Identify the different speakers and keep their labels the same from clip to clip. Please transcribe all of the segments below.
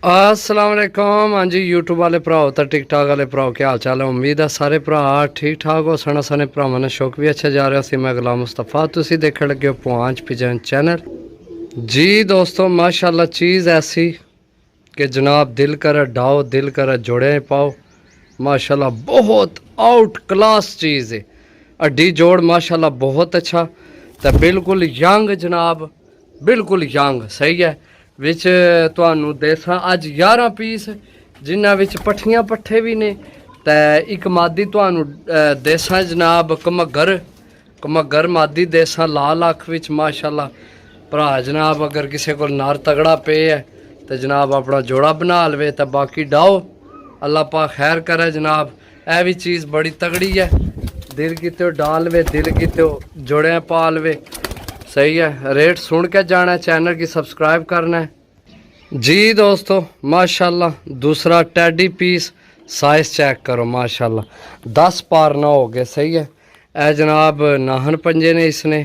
Speaker 1: अस्सलाम वालेकुम। हाँ जी यूट्यूब वाले भराओ तो टिकटॉक वाले भराओ क्या हाल चाल है। उम्मीद है सारे भरा ठीक ठाक हो। सना सने भरावां ने शौक भी अच्छा जा रहा सी। मैं गुलाम मुस्तफा, तुसी देखने लगे हो पुआंच पिजन चैनल। जी दोस्तों माशाल्लाह चीज़ ऐसी कि जनाब दिल कर डाओ, दिल कर जोड़े पाओ। माशाल्लाह बहुत आउट क्लास चीज़ है। अड्डी जोड़ माशाल्लाह बहुत अच्छा। तो बिल्कुल यंग जनाब, बिल्कुल यंग सही है। विच तुहानू देसां अज 11 पीस जिन्हां विच पट्ठियां पट्ठे भी ने। ते एक मादी तुहानू देसां जनाब कमगर मादी देसां लाल अख विच माशाल्लाह भरा जनाब। अगर किसी को नार तगड़ा पे है तो जनाब अपना जोड़ा बना लवे। तो बाकी डाओ अल्लाह पाक खैर करे जनाब। यह भी चीज़ बड़ी तगड़ी है। दिल कितो डाल लवे, दिल कितो जोड़े पा लवे। सही है। रेट सुन के जाना है, चैनल की सब्सक्राइब करना है। जी दोस्तों माशाल्लाह दूसरा टैडी पीस साइज चेक करो माशाल्लाह 10 पार ना हो गए। सही है। ए जनाब नाहन पंजे ने इसने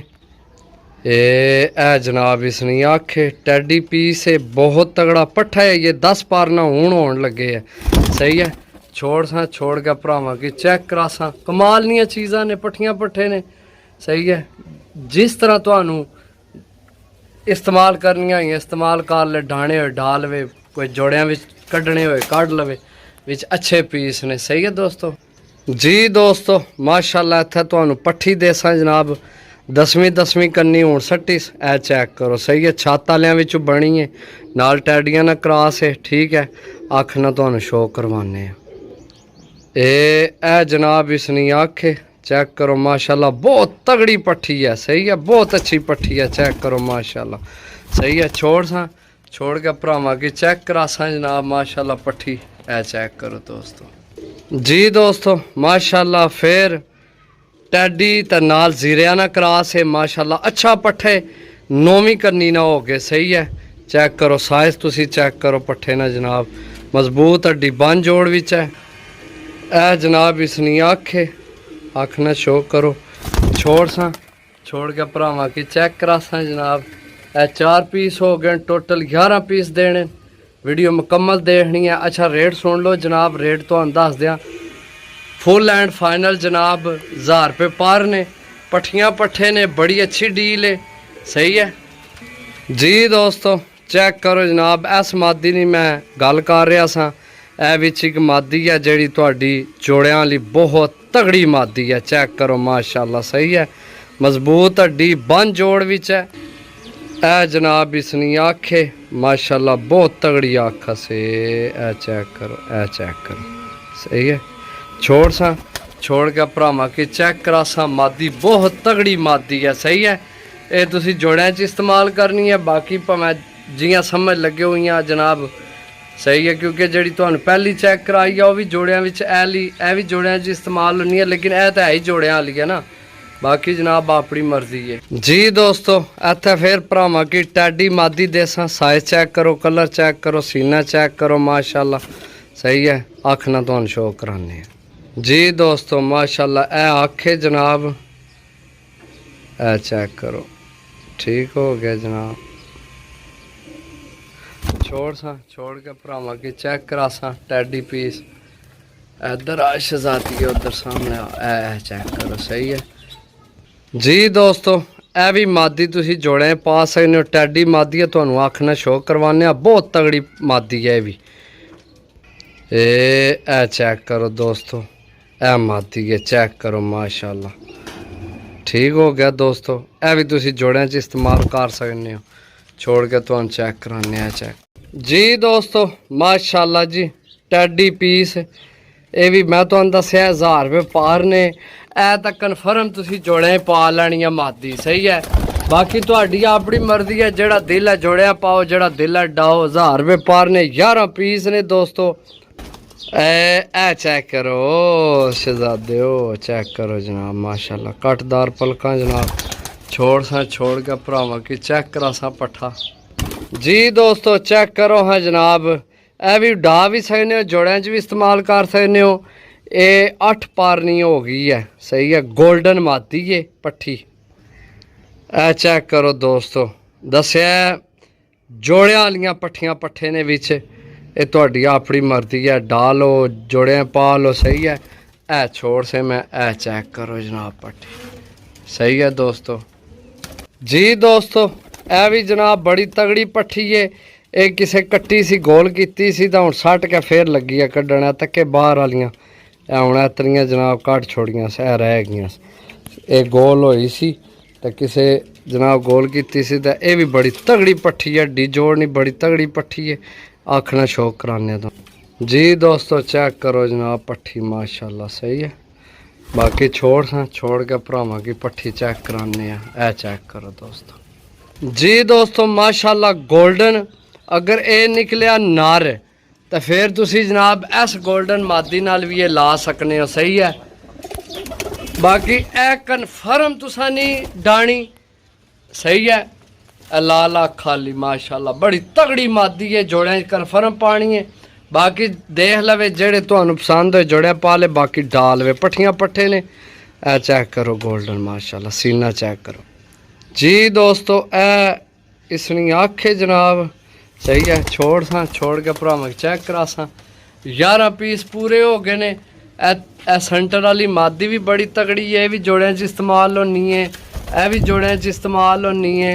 Speaker 1: ए जनाब इसने आखे टैडी पीस है बहुत तगड़ा पट्ठा है। ये 10 पार ना हूण होने लगे है। सही है। छोड़ सा छोड़ के भरावां की चेक करा सा कमाल दी चीज़ां ने पट्ठियां पट्ठे ने। सही है। जिस तरह तुहानू इस्तेमाल करनी हुई इस्तेमाल कर ले, डाने हुए डाल वे, कोई जोड़ियां विच कड्ढने हुए कढ़ लवे। विच अच्छे पीस ने। सही है दोस्तों। जी दोस्तों माशाल्लाह इत्थे तुहानू पट्ठी देसां जनाब 10वीं कन्नी हूँ सट्टी। ए चेक करो। सही है। छत वालियां विचों बनी है, नाल टैडियां ना क्रॉस है। ठीक है। अख ना तुहानू शो करवाने ए जनाब इसनी अख है। चेक करो माशाल्लाह बहुत तगड़ी पट्ठी है। सही है। बहुत अच्छी पट्ठी है। चेक करो माशाल्लाह। सही है। छोड़ के भरावां की चेक करा सा जनाब माशाल्लाह पट्ठी। ए चेक करो दोस्तों। जी दोस्तों माशाल्लाह फिर टैडी ते नाल जीरिया ना क्रॉस है माशाल्लाह। अच्छा पट्ठे 9वीं कन्नी ना हो गए। सही है। चेक करो साइज तुसी चेक करो पट्ठे ना जनाब। मजबूत हड्डी बन जोड़ विच है। ए जनाब इसनी अख है। अख ना शो करो। छोड़ के भरावां की चेक करा सा जनाब। ए 4 पीस हो गए टोटल 11 पीस देने। वीडियो मुकम्मल देखनी है। अच्छा रेट सुन लो जनाब। रेट तो दस दियाँ फुल एंड फाइनल जनाब 1000 रुपये पार ने। पट्ठियां पट्ठे ने बड़ी अच्छी डील है। सही है। जी दोस्तों चेक करो जनाब। इस मादी दी मैं गल कर रहा सा। ए विच एक मादी है जिहड़ी तुहाडी जोड़ियां वाली बहुत तगड़ी मादी है। चेक करो माशाल्लाह। सही है। मजबूत हड्डी बन जोड़ विच है। ए जनाब इसनी अख है माशाल्लाह बहुत तगड़ी अख से। ए चेक करो, ए चेक करो। सही है। छोड़ के भरावां की चेक करा सा। मादी बहुत तगड़ी मादी है। सही है। ये तुसी जोड़ियां च इस्तेमाल करनी है। बाकी भावें जियां समझ लगे हुई जनाब। सही है। क्योंकि जी तुहानू पहली चेक कराई है वह भी जोड़ियां विच ए भी जोड़ियां च इस्तेमाल होनी है। लेकिन यह तो है ही जोड़ियां वाली है ना। बाकी जनाब अपनी मर्जी है। जी दोस्तों इत्थे फिर भरावां की टैडी मादी देसां। साइज चेक करो, कलर चेक करो, सीना चेक करो माशाल्लाह। सही है। अख ना तुहानू शो कराने। जी दोस्तों माशाल्लाह ए अख है जनाब। ए चेक करो। ठीक हो गया जनाब। छोड़ के भरावां की चेक करा सा टैडी पीस। इधर आ शहजादी है, उधर सामने ए चेक करो। सही है। जी दोस्तों ए भी मादी तुसी जोड़े पा सकते हो। टैडी मादी है तुहानू अख ना शो करवाने। बहुत तगड़ी मादी है भी। ए चेक करो दोस्तों। ए मादी है चेक करो माशाल्लाह। ठीक हो गया दोस्तों। ए भी तुसी जोड़ियां च इस्तेमाल कर सकते हो। छोड़ के तुहानू चेक कराने चेक। जी दोस्तों माशाल्लाह जी टैडी पीस ये भी मैं तुहानू दस्सिया 1000 रुपये पार ने। ए तो कन्फर्म तुसी जोड़े पा लैनी है मादी। सही है। बाकी तुहाडी अपनी मर्जी है। जेड़ा दिल है जोड़िया पाओ, जेड़ा दिल है डाओ। 1000 रुपये पार ने 11 पीस ने दोस्तों। ए चेक करो शहजादे हो। चेक करो जनाब माशाल्लाह कटदार पलका जनाब। छोड़ के भरावां की चेक करा सा पट्ठा। जी दोस्तों चेक करो हाँ जनाब। ए भी डा भी सकते हो, जोड़ियां च भी इस्तेमाल कर सकते हो। ये 8 पारनी हो गई है। सही है। गोल्डन मादी है पट्ठी। ए चेक करो दोस्तों। दस्या जोड़ियां वालियां पट्ठियां पट्ठे ने विच ਇਹ ਤੁਹਾਡੀ ਆਪਣੀ ਮਰਜ਼ੀ ਹੈ, ਡਾਲੋ ਜੋੜਿਆਂ ਪਾ ਲਓ। सही है। ए छोड़ से मैं ए चेक करो जनाब पट्टी। सही है दोस्तों जी। दोस्तों ए भी जनाब बड़ी तगड़ी पट्ठी है। ये किसे कट्टी सी गोल कीती सी तां हुण सट के फिर लगी है कड्ढण। तक्के बाहर वालियां हुण इतनियां जनाब कट छोड़ियां सह रह गईयां। ये गोल होई सी ते किसे जनाब गोल कीती सी ते ये भी बड़ी तगड़ी पट्ठी है। हड्डी जोड़नी बड़ी तगड़ी पट्ठी है। आखना शौक कराने तो जी। दोस्तों चेक करो जनाब पट्ठी माशाल्लाह। सही है। बाकी छोड़ के भरावां की पट्ठी चेक कराने ए चेक करो दोस्तों जी। दोस्तों माशाल्लाह गोल्डन अगर ये निकलिया नर तो फिर तुसी जनाब इस गोल्डन मादी नाल भी ये ला सकने हो। सही है। बाकी ए कन्फर्म तुसा नहीं डाणी। सही है। लाला खाली माशाल्लाह बड़ी तगड़ी मादी है। जोड़े कन्फर्म पानी है। बाकी देख लवे जेड़े तुहानू पसंद हो जोड़े पा ले। बाकी डाल वे पट्ठियां पट्ठे ने। ए चेक करो गोल्डन माशाल्लाह सीना चेक करो जी। दोस्तों ए इसनी अख है जनाब। सही है। छोड़ के भरावां चेक करा सा 11 पीस पूरे हो गए ने। ए सेंटर वाली मादी भी बड़ी तगड़ी है। ये भी जोड़ियां च इस्तेमाल होनी है। ए भी जोड़ियां च इस्तेमाल होनी है।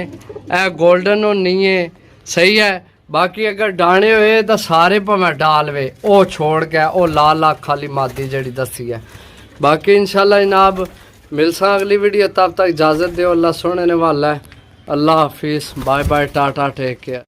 Speaker 1: ए गोल्डन होनी है। सही है। बाकी अगर डाने होए तो सारे भावें डाल वे ओ छोड़ के ओ लाल अख वाली मादी जड़ी दसी है। बाकी इंशाल्लाह जनाब मिलसा अगली वीडियो। तब तक इजाज़त दो। अल्लाह सोने ने वाला है। अल्लाह हाफिज़। Bye bye tata take care.